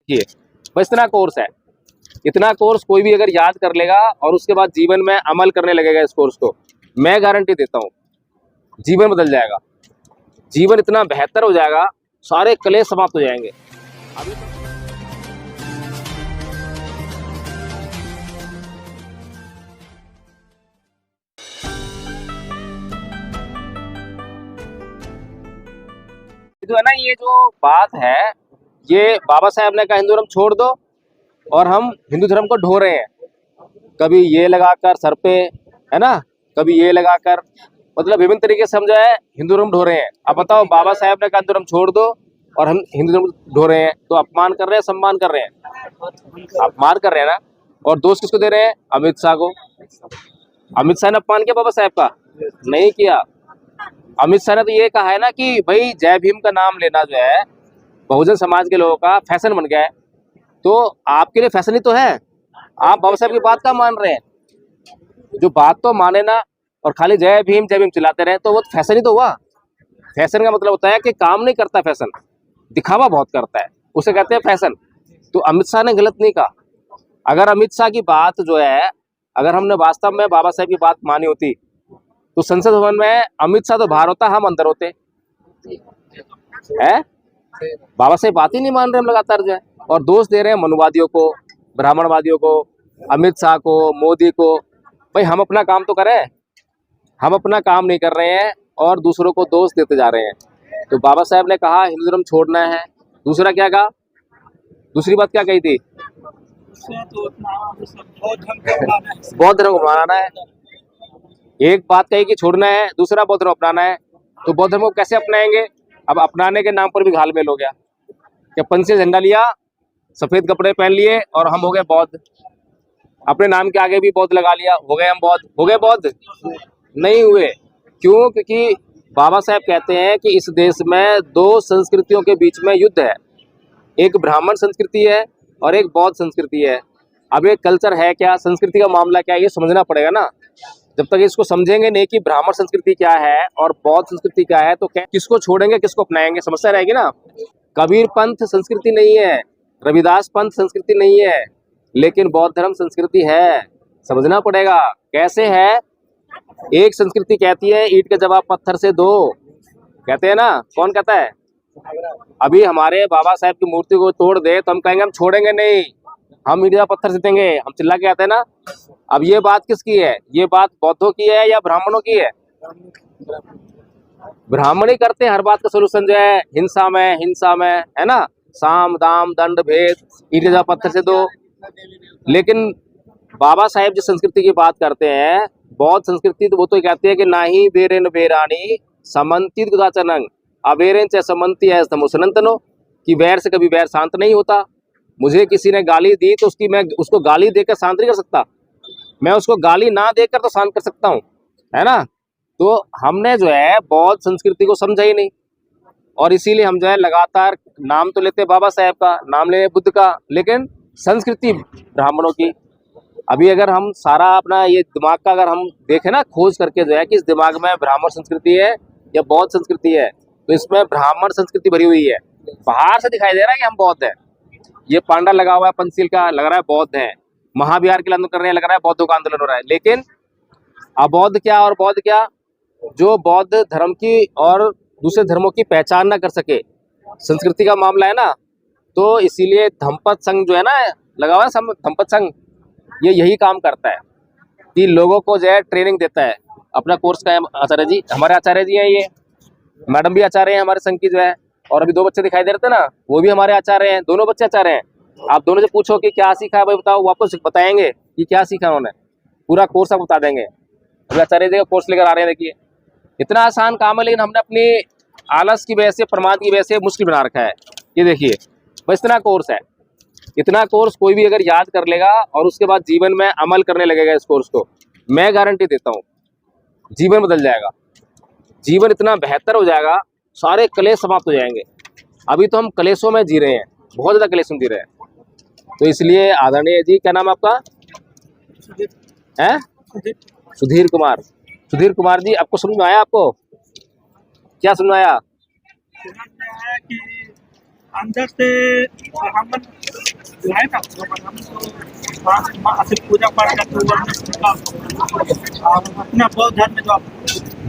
ये बस इतना कोर्स है। इतना कोर्स कोई भी अगर याद कर लेगा और उसके बाद जीवन में अमल करने लगेगा इस कोर्स को, मैं गारंटी देता हूँ जीवन बदल जाएगा, जीवन इतना बेहतर हो जाएगा, सारे क्लेश समाप्त हो जाएंगे। अभी जो है ना, ये जो बात है, ये बाबा साहब ने कहा हिंदू धर्म छोड़ दो, और हम हिंदू धर्म को ढो रहे हैं, कभी ये लगाकर सर पे, है ना, कभी ये लगाकर, मतलब विभिन्न तरीके से हम जो है हिंदू धर्म ढो रहे हैं। अब बताओ, बाबा साहब ने कहा हिंदू धर्म छोड़ दो और हम हिंदू धर्म ढो रहे हैं, तो अपमान कर रहे हैं, सम्मान कर रहे हैं? अपमान कर रहे हैं ना। और दोष किसको दे रहे हैं? अमित शाह को। अमित शाह ने अपमान किया बाबा साहब का? नहीं किया। अमित शाह ने तो ये कहा है ना कि भाई जय भीम का नाम लेना जो है बहुजन समाज के लोगों का फैशन बन गया है। तो आपके लिए फैशन ही तो है, आप बाबा साहब की बात का मान रहे हैं? जो बात तो माने ना और खाली जय भीम चिल्लाते रहे, तो वो फैशन ही तो हुआ। फैशन का मतलब होता है कि काम नहीं करता फैशन, दिखावा बहुत करता है, उसे कहते हैं फैशन। तो अमित शाह ने गलत नहीं कहा। अगर अमित शाह की बात जो है, अगर हमने वास्तव में बाबा साहब की बात मानी होती, तो संसद भवन में अमित शाह तो बाहर होता, हम अंदर होते हैं। बाबा साहब बात ही नहीं मान रहे हम लगातार जो है, और दोष दे रहे हैं मनुवादियों को, ब्राह्मणवादियों को, अमित शाह को, मोदी को। भाई हम अपना काम तो करें, हम अपना काम नहीं कर रहे हैं और दूसरों को दोष देते जा रहे हैं। तो बाबा साहब ने कहा हिंदू धर्म छोड़ना है, दूसरा क्या कहा, दूसरी बात क्या कही थी? बौद्ध धर्म को अपनाना है। एक बात कही कि छोड़ना है, दूसरा बौद्ध धर्म अपनाना है। तो बौद्ध धर्म को कैसे अपनाएंगे? अब अपनाने के नाम पर भी घालमेल हो गया कि पंथी झंडा लिया, सफेद कपड़े पहन लिए और हम हो गए बौद्ध। अपने नाम के आगे भी बौद्ध लगा लिया, हो गए हम बौद्ध। हो गए बौद्ध? नहीं हुए। क्यों? क्योंकि बाबा साहब कहते हैं कि इस देश में दो संस्कृतियों के बीच में युद्ध है, एक ब्राह्मण संस्कृति है और एक बौद्ध संस्कृति है। अब ये कल्चर है क्या, संस्कृति का मामला क्या है, ये समझना पड़ेगा ना। जब तक इसको समझेंगे नहीं कि ब्राह्मण संस्कृति क्या है और बौद्ध संस्कृति क्या है, तो किसको छोड़ेंगे, किसको अपनाएंगे, समस्या रहेगी ना। कबीर पंथ संस्कृति नहीं है, रविदास पंथ संस्कृति नहीं है, लेकिन बौद्ध धर्म संस्कृति है। समझना पड़ेगा कैसे है। एक संस्कृति कहती है ईंट का जवाब पत्थर से दो, कहते हैं ना, कौन कहता है? अभी हमारे बाबा साहब की मूर्ति को तोड़ दे तो हम कहेंगे हम छोड़ेंगे नहीं, हम ईंट का पत्थर से देंगे, हम चिल्ला के आते हैं ना। अब ये बात किसकी है? ये बात बौद्धों की है या ब्राह्मणों की है? ब्राह्मण ही करते हैं हर बात का सोल्यूशन जो है हिंसा में, है ना, साम दाम दंड भेद, ईंट का जवाब पत्थर से दो। लेकिन बाबा साहेब जिस संस्कृति की बात करते हैं, बौद्ध संस्कृति, तो वो तो कहती है कि ना ही बेरेन बेरानी समन्तित गुदाचनंग अबेरेन च समन्ति है मुसनंतनो, कि वैर से कभी वैर शांत नहीं होता। मुझे किसी ने गाली दी तो मैं उसको गाली देकर शांत नहीं कर सकता, मैं उसको गाली ना देकर तो शांत कर सकता हूँ, है ना। तो हमने जो है बौद्ध संस्कृति को समझा ही नहीं, और इसीलिए हम जो है लगातार नाम तो लेते बाबा साहब का, नाम ले बुद्ध का, लेकिन संस्कृति ब्राह्मणों की। अभी अगर हम सारा अपना ये दिमाग का अगर हम देखें ना, खोज करके जो है कि इस दिमाग में ब्राह्मण संस्कृति है या बौद्ध संस्कृति है, तो इसमें ब्राह्मण संस्कृति भरी हुई है। बाहर से दिखाई दे रहा है कि हम बौद्ध है, ये पांडा लगा हुआ है, पंचशील का लग रहा है बौद्ध है, महाविहार के आंदोलन कर रहे हैं, लग रहा है बौद्धों का आंदोलन हो रहा है। लेकिन अबौद्ध क्या और बौद्ध क्या? जो बौद्ध धर्म की और दूसरे धर्मों की पहचान ना कर सके, संस्कृति का मामला है ना। तो इसीलिए धम्पत संघ जो है ना लगा हुआ है, धम्पत संघ, ये यही काम करता है कि लोगों को जो है ट्रेनिंग देता है। अपना कोर्स का है आचार्य जी, हमारे आचार्य जी हैं, ये मैडम भी आचार्य हैं हमारे संघ की जो है, और अभी दो बच्चे दिखाई दे रहे थे ना, वो भी हमारे आचार्य हैं, दोनों बच्चे आचार्य हैं। आप दोनों से पूछो कि क्या सीखा है भाई, बताओ, वो आपको बताएंगे कि क्या सीखा उन्होंने, पूरा कोर्स आप बता देंगे। अभी आचार्य जी का कोर्स लेकर आ रहे हैं, देखिए इतना आसान काम है, लेकिन हमने अपनी आलस की वजह से, प्रमाद की वजह से मुश्किल बना रखा है। ये देखिए बस इतना कोर्स है, इतना कोर्स कोई भी अगर याद कर लेगा और उसके बाद जीवन में अमल करने लगेगा इस कोर्स को, मैं गारंटी देता हूँ जीवन बदल जाएगा, जीवन इतना बेहतर हो जाएगा, सारे क्लेश समाप्त हो जाएंगे। अभी तो हम क्लेशों में जी रहे हैं, बहुत ज़्यादा क्लेशों में जी रहे हैं। तो इसलिए आदरणीय जी, क्या नाम आपका है? सुधीर कुमार। सुधीर कुमार जी, आपको समझ में आया? आपको क्या समझ में आया? कि अंदर से ब्राह्मण जो है ना सिर्फ पूजा पाठ करते अपना बौद्ध धर्म में जो आप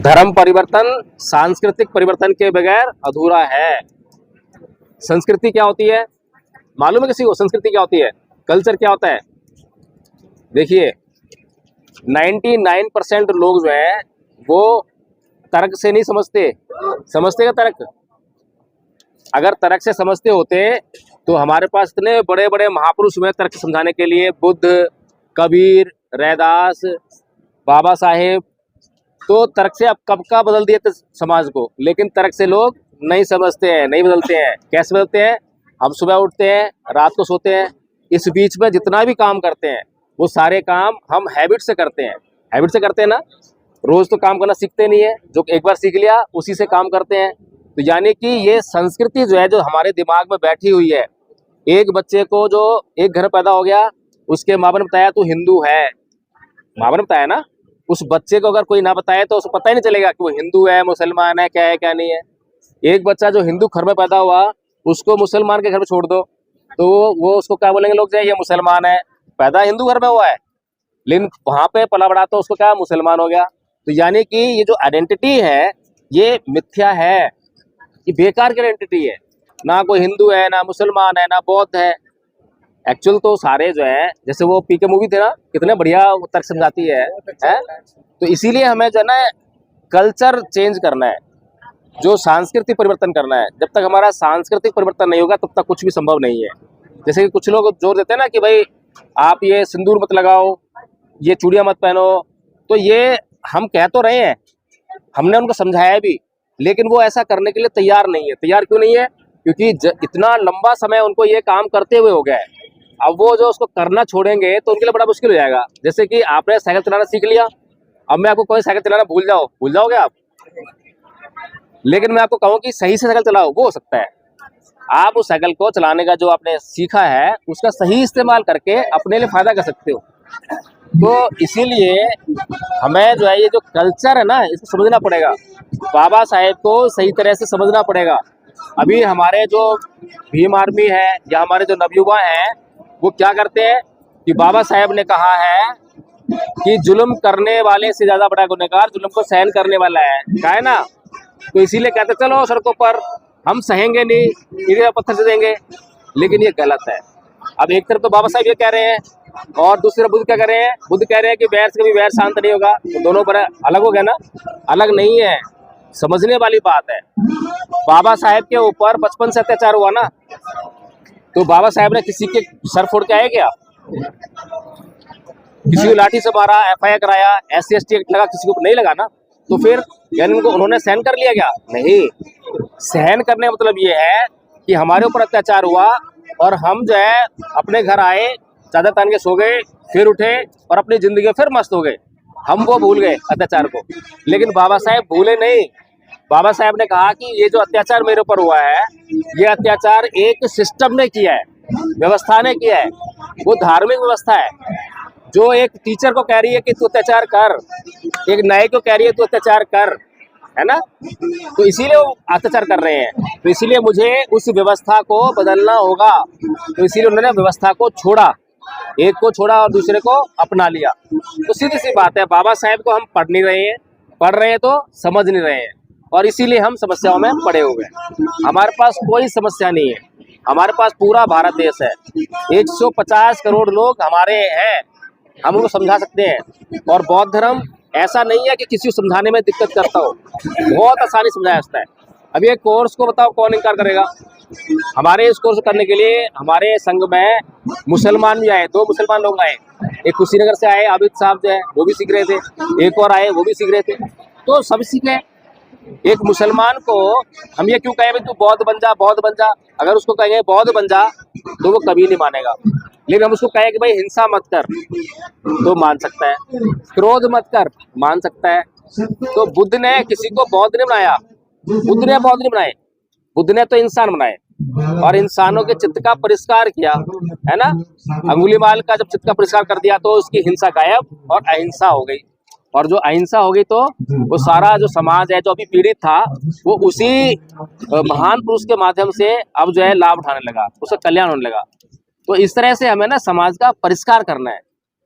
धर्म परिवर्तन सांस्कृतिक परिवर्तन के बगैर अधूरा है। संस्कृति क्या होती है मालूम है किसी को? संस्कृति क्या होती है, कल्चर क्या होता है? देखिए 99% लोग जो है वो तर्क से नहीं समझते। समझते का तर्क? अगर तर्क से समझते होते तो हमारे पास इतने बड़े बड़े महापुरुष हुए तर्क समझाने के लिए, बुद्ध, कबीर, रैदास, बाबा साहेब। तो तर्क से अब कब का बदल दिए थे समाज को, लेकिन तर्क से लोग नहीं समझते हैं, नहीं बदलते हैं। कैसे बदलते हैं? हम सुबह उठते हैं, रात को सोते हैं, इस बीच में जितना भी काम करते हैं वो सारे काम हम हैबिट से करते हैं। हैबिट से करते हैं ना, रोज तो काम करना सीखते नहीं है, जो एक बार सीख लिया उसी से काम करते हैं। तो यानी कि ये संस्कृति जो है जो हमारे दिमाग में बैठी हुई है। एक बच्चे को जो एक घर पैदा हो गया, उसके माँ बाप ने बताया तू हिंदू है, माँ बाप ने बताया ना, उस बच्चे को अगर कोई ना बताए तो उसको पता ही नहीं चलेगा कि वो हिंदू है, मुसलमान है, क्या है क्या नहीं है। एक बच्चा जो हिंदू घर में पैदा हुआ उसको मुसलमान के घर में छोड़ दो तो वो उसको क्या बोलेंगे लोग, जो ये मुसलमान है, पैदा हिंदू घर में हुआ है लेकिन वहां पे पला बड़ा तो उसको क्या मुसलमान हो गया। तो यानी कि ये जो आइडेंटिटी है ये मिथ्या है, ये बेकार की आइडेंटिटी है। ना कोई हिंदू है, ना मुसलमान है, ना बौद्ध है। एक्चुअल तो सारे जो है, जैसे वो पीके मूवी थे ना, कितने बढ़िया तर्क समझाती है? तो इसीलिए हमें जो है ना कल्चर चेंज करना है, जो सांस्कृतिक परिवर्तन करना है। जब तक हमारा सांस्कृतिक परिवर्तन नहीं होगा तब तक कुछ भी संभव नहीं है। जैसे कि कुछ लोग जोर देते हैं ना कि भाई आप ये सिंदूर मत लगाओ, ये चूड़ियां मत पहनो, तो ये हम कह तो रहे हैं, हमने उनको समझाया भी, लेकिन वो ऐसा करने के लिए तैयार नहीं है। तैयार क्यों नहीं है? क्योंकि इतना लंबा समय उनको ये काम करते हुए हो गया है। अब वो जो उसको करना छोड़ेंगे तो उनके लिए बड़ा मुश्किल हो जाएगा। जैसे कि आपने साइकिल चलाना सीख लिया, अब मैं आपको कोई साइकिल चलाना भूल जाओगे आप, लेकिन मैं आपको कहूँ कि सही से साइकिल चलाओ, वो हो सकता है। आप उस साइकिल को चलाने का जो आपने सीखा है उसका सही इस्तेमाल करके अपने लिए फायदा कर सकते हो। तो इसीलिए हमें जो है ये जो कल्चर है ना इसको समझना पड़ेगा, बाबा साहेब को सही तरह से समझना पड़ेगा। अभी हमारे जो भीम आर्मी है या हमारे जो नवयुवा हैं वो क्या करते हैं कि बाबा साहेब ने कहा है कि जुल्म करने वाले से ज्यादा बड़ा गुनहगार जुल्म को सहन करने वाला है, क्या है ना। तो इसीलिए कहते चलो सड़कों पर हम सहेंगे नहीं, इधर पत्थर से देंगे, लेकिन ये गलत है। अब एक तरफ तो बाबा साहब ये कह रहे हैं और दूसरी तरफ बुद्ध क्या कह रहे हैं? बुद्ध कह रहे हैं कि वैर से कभी वैर शांत नहीं होगा। तो दोनों पर अलग हो गया ना? अलग नहीं है, समझने वाली बात है। बाबा साहेब के ऊपर बचपन से अत्याचार हुआ ना, तो बाबा साहेब ने किसी के सर फोड़ के आए क्या? किसी को लाठी से मारा, FIR कराया, SC/ST एक्ट लगा, किसी को नहीं लगा ना। तो फिर यानी उनको उन्होंने सहन कर लिया क्या? नहीं। सहन करने का मतलब ये है कि हमारे ऊपर अत्याचार हुआ और हम जो है अपने घर आए, चादर तान के सो गए, फिर उठे और अपनी जिंदगी में फिर मस्त हो गए। हम वो भूल गए अत्याचार को, लेकिन बाबा साहेब भूले नहीं। बाबा साहेब ने कहा कि ये जो अत्याचार मेरे ऊपर हुआ है ये अत्याचार एक सिस्टम ने किया है, व्यवस्था ने किया है। वो धार्मिक व्यवस्था है जो एक टीचर को कह रही है कि तू अत्याचार कर, एक न्याय को कह रही है तू अत्याचार कर, है ना। तो इसीलिए वो अत्याचार कर रहे हैं। तो इसीलिए मुझे उस व्यवस्था को बदलना होगा। तो इसीलिए उन्होंने व्यवस्था को छोड़ा, एक को छोड़ा और दूसरे को अपना लिया। तो सीधी सी बात है, बाबा साहेब को हम पढ़ नहीं रहे हैं, पढ़ रहे हैं तो समझ नहीं रहे हैं, और इसीलिए हम समस्याओं में पड़े हुए हैं। हमारे पास कोई समस्या नहीं है, हमारे पास पूरा भारत देश है, 150 करोड़ लोग हमारे हैं, हम उनको समझा सकते हैं। और बौद्ध धर्म ऐसा नहीं है कि किसी को समझाने में दिक्कत करता हो, बहुत आसानी समझाया जाता है। अब ये कोर्स को बताओ कौन इनकार करेगा? हमारे इस कोर्स करने के लिए हमारे संघ में मुसलमान भी आए, 2 मुसलमान लोग आए, एक कुशीनगर से आए आबिद साहब जो है वो भी सीख रहे थे, एक और आए वो भी सीख रहे थे, तो सब सीखे। एक मुसलमान को हम ये क्यों कहें भाई तू बौद्ध बन जा, बौद्ध बन जा? अगर उसको कहेंगे बौद्ध बन जा तो वो कभी नहीं मानेगा। लेकिन हम उसको कहें कि भाई हिंसा मत कर तो मान सकता है, क्रोध मत कर मान सकता है। तो बुद्ध ने किसी को बौद्ध नहीं बनाया, बुद्ध ने बौद्ध नहीं बनाए, बुद्ध ने तो इंसान बनाए और इंसानों के चित्त का परिष्कार किया, है ना। अंगुलीमाल का जब चित्त का परिष्कार कर दिया तो उसकी हिंसा गायब और अहिंसा हो गई, और जो अहिंसा हो गई तो वो सारा जो समाज है जो अभी पीड़ित था वो उसी महान पुरुष के माध्यम से अब जो है लाभ उठाने लगा, उसका कल्याण होने लगा। तो इस तरह से हमें ना समाज का परिष्कार करना है।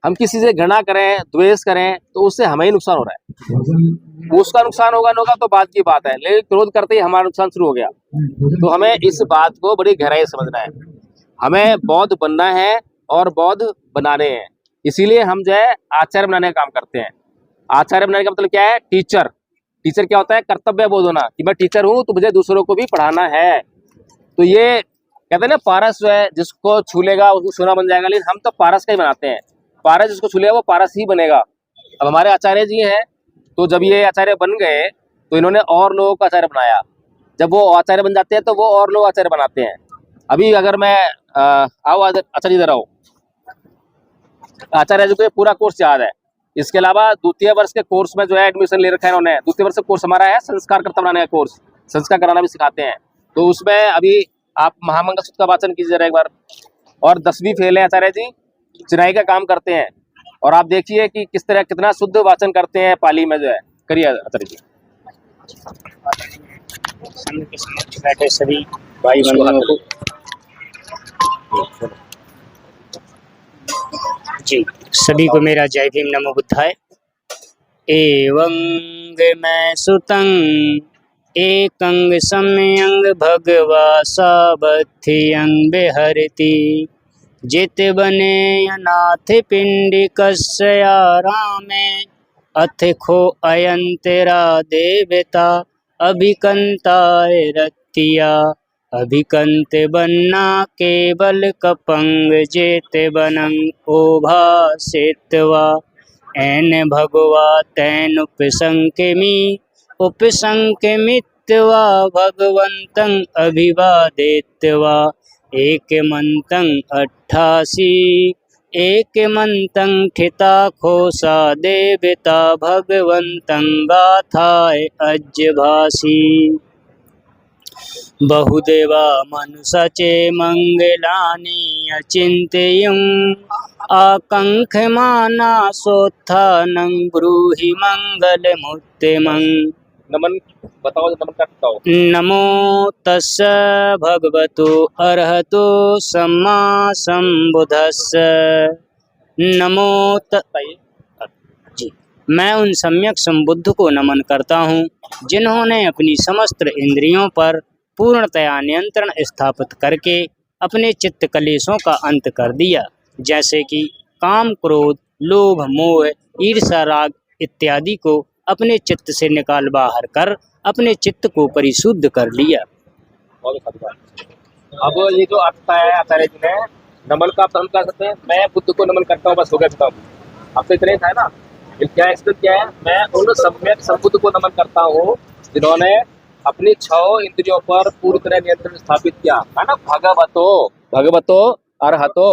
हम किसी से घृणा करें, द्वेष करें तो उससे हमें ही नुकसान हो रहा है। उसका नुकसान होगा ना होगा तो बात की बात है, लेकिन क्रोध करते ही हमारा नुकसान शुरू हो गया। तो हमें इस बात को बड़ी गहराई से समझना है। हमें बौद्ध बनना है और बौद्ध बनाने हैं। इसीलिए हम जो है आचार्य बनाने का काम करते हैं। आचार्य बनाने का मतलब क्या है? टीचर। टीचर क्या होता है? कर्तव्य बोध होना कि मैं टीचर हूँ तो मुझे दूसरों को भी पढ़ाना है। तो ये कहते हैं ना, पारस जो है जिसको छू लेगा उसको सोना बन जाएगा, लेकिन हम तो पारस का ही बनाते हैं। पारस जिसको छू लेगा वो पारस ही बनेगा। अब हमारे आचार्य जी हैं, तो जब ये आचार्य बन गए तो इन्होंने और लोगों को आचार्य बनाया। जब वो आचार्य बन जाते हैं तो वो और लोग आचार्य बनाते हैं। अभी अगर मैं आओ आचार्य इधर आओ। आचार्य जी को पूरा कोर्स याद है। इसके अलावा द्वितीय वर्ष के कोर्स में जो है एडमिशन ले रखा है इन्होंने। द्वितीय वर्ष का कोर्स हमारा है संस्कारकर्ता बनाने का कोर्स, संस्कार कराना भी सिखाते हैं। तो उसमें अभी आप महामंगल सूत्र का वाचन कीजिए जरा एक बार। और 10वीं फेल है आचार्य जी, चिनाई का काम करते हैं। और आप देखिए कि किस तरह कितना शुद्ध वाचन करते हैं पाली में जो है। करिए आचार्य जी। सामने के समक्ष बैठे सभी भाई बंधुओं को जी, सभी को मेरा जय भीम नमो बुद्धाय। एवं मैं सुतं एकंग सम्यंग भगवा साबथियं बिहरति जित बने अनाथ पिंडिकस्य रामे अथिखो अयंतरा देवता अभिकंताय रतिया अभिकंत बन्ना केवल कपंग जेत बनंग ओभासित्वा एन भगवा तैन उपसंकमित्वा भगवन्तं अभिवादित्वा एकमन्तं 88 एकमन्तं ठिता खोसा देवता भगवन्तं गाथाय अज्भासी बहुदेवा मनुषचे मंगलानि अचिंत्यं आकांक्षमाना सोत्थानं ब्रूहि मंगलमुत्तमं। नमन बताओ, नमन का बताओ। नमो तस्स भगवतो अरहतो सम्मा संबुद्धस्स। नमो जी, मैं उन सम्यक संबुद्ध को नमन करता हूँ जिन्होंने अपनी समस्त इंद्रियों पर पूर्णतया नियंत्रण स्थापित करके अपने चित्त कलेशों का अंत कर दिया, जैसे कि काम, क्रोध, लोभ, मोह, ईर्ष्या, राग इत्यादि को अपने चित्त से निकाल बाहर कर अपने चित्त को परिशुद्ध कर लिया। अब ये जो अर्थ है आचार्य जी ने नमन का, हम कह सकते हैं मैं बुद्ध को नमन करता हूँ, बस हो गया खत्म। अब तो इतना ही था ना। क्या एक्सप्लेन क्या है? मैं उन सम्यक संबुद्ध को नमन करता हूँ जिन्होंने अपनी 6 इंद्रियों पर पूरी तरह नियंत्रण स्थापित किया है ना। भगवतो अरहतो।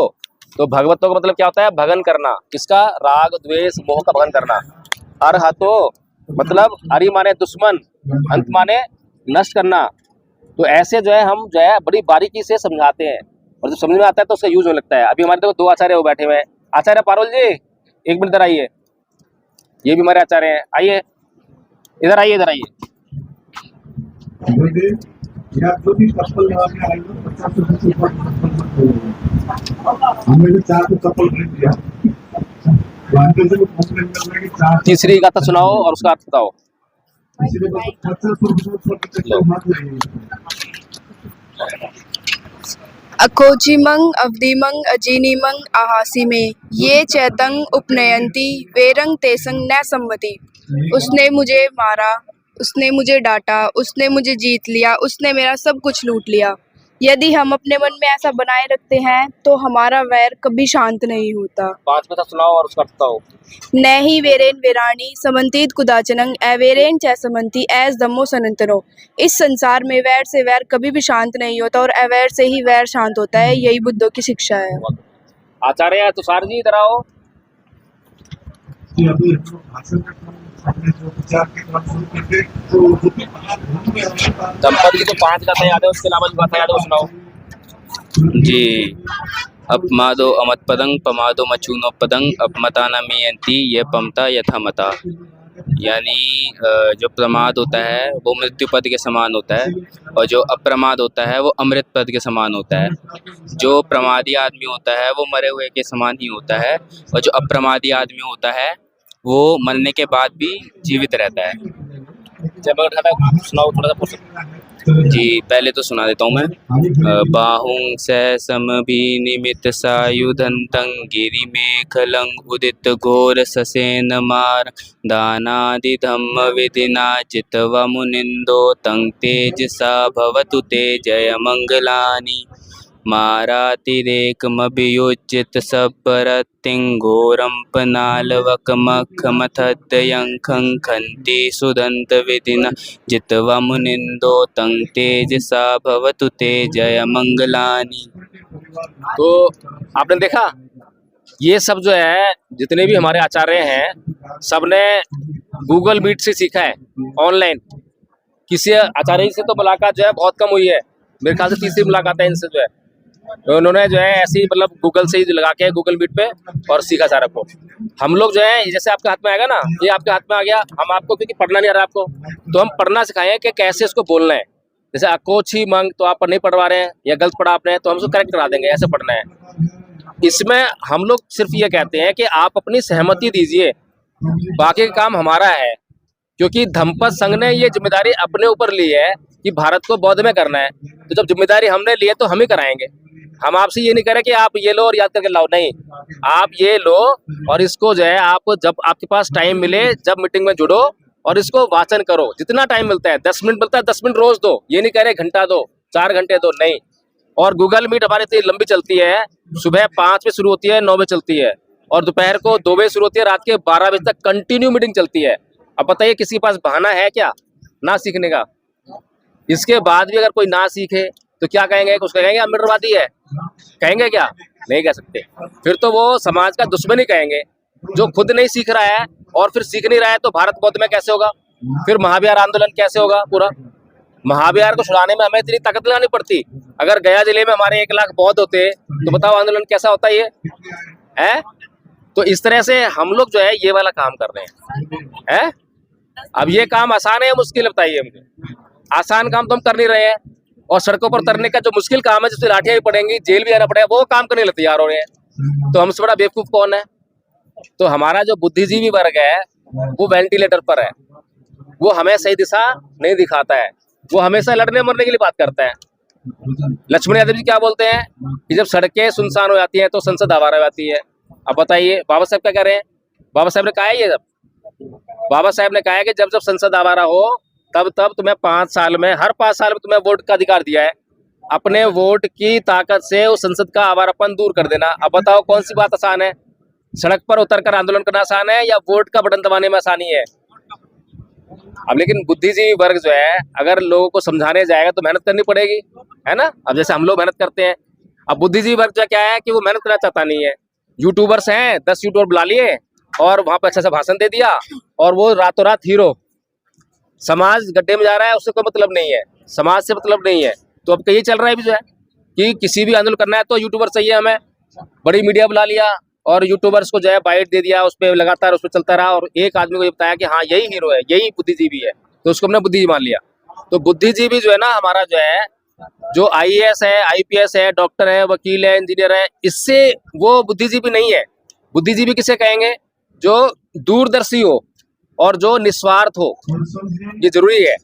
तो भगवतो का मतलब क्या होता है? भगन करना। किसका? राग द्वेष मोह का भगन करना। अरहतो मतलब अरि माने दुश्मन, अंत माने नष्ट करना। तो ऐसे जो है हम जो है बड़ी बारीकी से समझाते हैं, और जब समझ में आता है तो उसका यूज होने लगता है। अभी हमारे देखो 2 आचार्य वो बैठे हुए हैं। आचार्य पारुल जी, 1 मिनट इधर आइए। ये भी हमारे आचार्य हैं, आइए इधर आइए, इधर आइए। तीसरी गाथा सुनाओ और उसका अर्थ बताओ। अकोचिमंग अवधिमंग अजीनिमंग आहासिमे ये चैतंग उपनयंती वेरंग तेसंग न सम्मति। उसने मुझे मारा, उसने मुझे डांटा, उसने मुझे जीत लिया, उसने मेरा सब कुछ लूट लिया। यदि हम अपने मन में ऐसा बनाए रखते हैं तो हमारा वैर कभी शांत नहीं होता। 5 गाथा सुनाओ और उसका अर्थ बताओ। न ही वेरेन वेराणी समंतीत कुदाचनंग अवेरेन च समंती एस धम्मो सनंतनो। इस संसार में वैर से वैर कभी भी शांत नहीं होता और अवैर से ही वैर शांत होता है। यही बुद्धों की शिक्षा है। आचार्य तुषार जी इधर आओ। दंपति को 5 गाथा याद है, उसके अलावा जो गाथा याद है वो सुनाओ जी। अपमादो अमतपदं पमादो मचूनो पदं अपमता न मेयंती ये पमता यथा मता। यानी जो प्रमाद होता है वो मृत्यु पद के समान होता है, और जो अप्रमाद होता है वो अमृत पद के समान होता है। जो प्रमादी आदमी होता है वो मरे हुए के समान ही होता है, और जो अप्रमादी आदमी होता है वो मरने के बाद भी जीवित रहता है। जब अगर सुनाओ थोड़ा सा पुस्तक। जी, पहले तो सुना देता हूँ मैं। बाहुं स समभि निमित सायुधंतं गिरिमेखलं उदित घोर ससेन मार दानादि धम्म विधिना चितवा मुनिंदो तं तेजसा भवतु ते जय मंगलानि मारातिरेकमभियोजित सब्बरतिं घोरं पनालवकमखमथद्दयं खंखन्ति सुदंत विधिना जित्वा मुनिंदो तं तेजसा भवतु ते जय मंगलानि। तो आपने देखा, ये सब जो है जितने भी हमारे आचार्य हैं सबने गूगल मीट से सीखा है ऑनलाइन। किसी आचार्य से तो मुलाकात जो है बहुत कम हुई है, मेरे ख्याल से तीसरी मुलाकात है इनसे जो है। तो उन्होंने जो है ऐसे ही मतलब गूगल से ही लगा के गूगल मीट पे और सीखा सारा कोर्स। हम लोग जो है जैसे आपके हाथ में आएगा ना, ये आपके हाथ में आ गया, हम आपको क्योंकि पढ़ना नहीं आ रहा आपको, तो हम पढ़ना सिखाए कि कैसे इसको बोलना है। जैसे अकोछी मंग तो आप नहीं पढ़वा रहे हैं या गलत पढ़ा आपने, तो हम उसको करेक्ट करा देंगे, ऐसे पढ़ना है। इसमें हम लोग सिर्फ ये कहते हैं कि आप अपनी सहमति दीजिए, बाकी का काम हमारा है। क्योंकि धम्मपद संघ ने ये जिम्मेदारी अपने ऊपर ली है कि भारत को बौद्ध में करना है, तो जब जिम्मेदारी हमने ली है तो हम ही कराएंगे। हम आपसे ये नहीं करें कि आप ये लो और याद करके लाओ, नहीं, आप ये लो और इसको जो है आप जब आपके पास टाइम मिले, जब मीटिंग में जुड़ो और इसको वाचन करो। जितना टाइम मिलता है, 10 मिनट मिलता है 10 मिनट रोज दो, ये नहीं कह रहे घंटा दो 4 घंटे दो, नहीं। और गूगल मीट हमारी इतनी लंबी चलती है, सुबह 5 बजे शुरू होती है, 9 बजे चलती है, और दोपहर को 2 बजे शुरू होती है, रात के 12 बजे तक कंटिन्यू मीटिंग चलती है। अब बताइए किसी के पास बहाना है क्या ना सीखने का? इसके बाद भी अगर कोई ना सीखे तो क्या कहेंगे? उसको कहेंगे अम्बेडकरवादी है, कहेंगे क्या? नहीं कह सकते। फिर तो वो समाज का दुश्मन ही कहेंगे, जो खुद नहीं सीख रहा है और फिर सीख नहीं रहा है, तो भारत बौद्ध में कैसे होगा? फिर महाविहार आंदोलन कैसे होगा पूरा? महाविहार को छुड़ाने में हमें इतनी ताकत लगानी पड़ती। अगर गया जिले में हमारे 1 लाख बौद्ध होते तो बताओ आंदोलन कैसा होता ये है? तो इस तरह से हम लोग जो है ये वाला काम कर रहे हैं। अब ये काम आसान है या मुश्किल है बताइए मुझे? आसान काम तो हम कर नहीं रहे हैं, और सड़कों पर उतरने का जो मुश्किल काम है, जिससे लाठियां भी पड़ेंगी, जेल भी आना पड़ेगा, वो काम करने के लिए तैयार हो रहे हैं। तो हमसे बड़ा बेवकूफ कौन है? तो हमारा जो बुद्धिजीवी वर्ग है वो वेंटिलेटर पर है, वो हमें सही दिशा नहीं दिखाता है, वो हमेशा लड़ने मरने के लिए बात करता है। लक्ष्मण यादव जी क्या बोलते हैं कि जब सड़कें सुनसान हो जाती हैं तो संसद आवारा हो जाती है। अब बताइए बाबा साहब क्या कह रहे हैं? बाबा साहब ने कहा है ये, जब बाबा साहब ने कहा है कि जब जब संसद आवारा हो तब तब तुम्हें 5 साल में, हर 5 साल में तुम्हें वोट का अधिकार दिया है, अपने वोट की ताकत से उस संसद का आवारापन दूर कर देना। अब बताओ कौन सी बात आसान है? सड़क पर उतरकर आंदोलन करना आसान है या वोट का बटन दबाने में आसानी है? अब लेकिन बुद्धिजीवी वर्ग जो है अगर लोगों को समझाने जाएगा तो मेहनत करनी पड़ेगी, है ना? अब जैसे हम लोग मेहनत करते हैं, अब बुद्धिजीवी वर्ग जो क्या है कि वो मेहनत करना चाहता नहीं है। यूट्यूबर्स हैं, 10 यूट्यूबर बुला लिए और वहां पर अच्छा सा भाषण दे दिया और वो रातों रात हीरो। समाज गड्ढे में जा रहा है, उससे कोई मतलब नहीं है, समाज से मतलब नहीं है। तो अब यही चल रहा है भी जो है कि किसी भी आंदोलन करना है तो यूट्यूबर चाहिए हमें, बड़ी मीडिया बुला लिया और यूट्यूबर्स को जो है बाइट दे दिया, उस पर लगातार उस पर चलता रहा और एक आदमी को ये बताया कि हाँ यही हीरो है, यही बुद्धिजीवी है, तो उसको हमने बुद्धिजीवी मान लिया। तो बुद्धिजीवी जो है ना हमारा जो है, जो IAS है, IPS है, डॉक्टर है, वकील है, इंजीनियर है, इससे वो बुद्धिजीवी नहीं है। बुद्धिजीवी किसे कहेंगे? जो दूरदर्शी हो और जो निस्वार्थ हो, ये जरूरी है।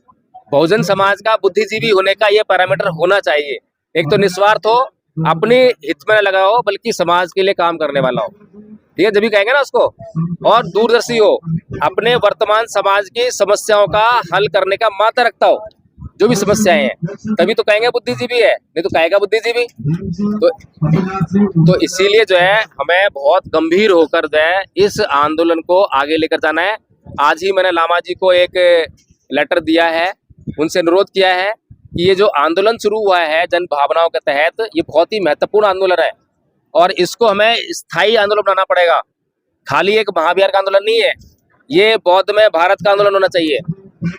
बहुजन समाज का बुद्धिजीवी होने का ये पैरामीटर होना चाहिए। एक तो निस्वार्थ हो, अपने हित में न लगा हो बल्कि समाज के लिए काम करने वाला हो, ठीक है, जब भी कहेंगे ना उसको। और दूरदर्शी हो, अपने वर्तमान समाज की समस्याओं का हल करने का मात्रा रखता हो, जो भी समस्याएं हैं, तभी तो कहेंगे बुद्धिजीवी है, नहीं तो कहेगा बुद्धिजीवी। तो इसीलिए जो है हमें बहुत गंभीर होकर जो है इस आंदोलन को आगे लेकर जाना है। आज ही मैंने लामा जी को एक लेटर दिया है, उनसे अनुरोध किया है कि ये जो आंदोलन शुरू हुआ है जन भावनाओं के तहत, ये बहुत ही महत्वपूर्ण आंदोलन है और इसको हमें स्थायी आंदोलन बनाना पड़ेगा। खाली एक महाविहार का आंदोलन नहीं है, ये बौद्ध में भारत का आंदोलन होना चाहिए।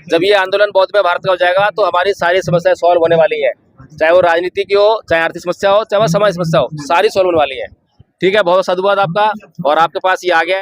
जब ये आंदोलन बौद्ध में भारत का हो जाएगा तो हमारी सारी समस्याएं सॉल्व होने वाली है, चाहे वो राजनीति की हो, चाहे आर्थिक समस्या हो, चाहे वो समाज समस्या हो, सारी सॉल्व होने वाली है। ठीक है, बहुत साधुवाद आपका, और आपके पास ये आ गया।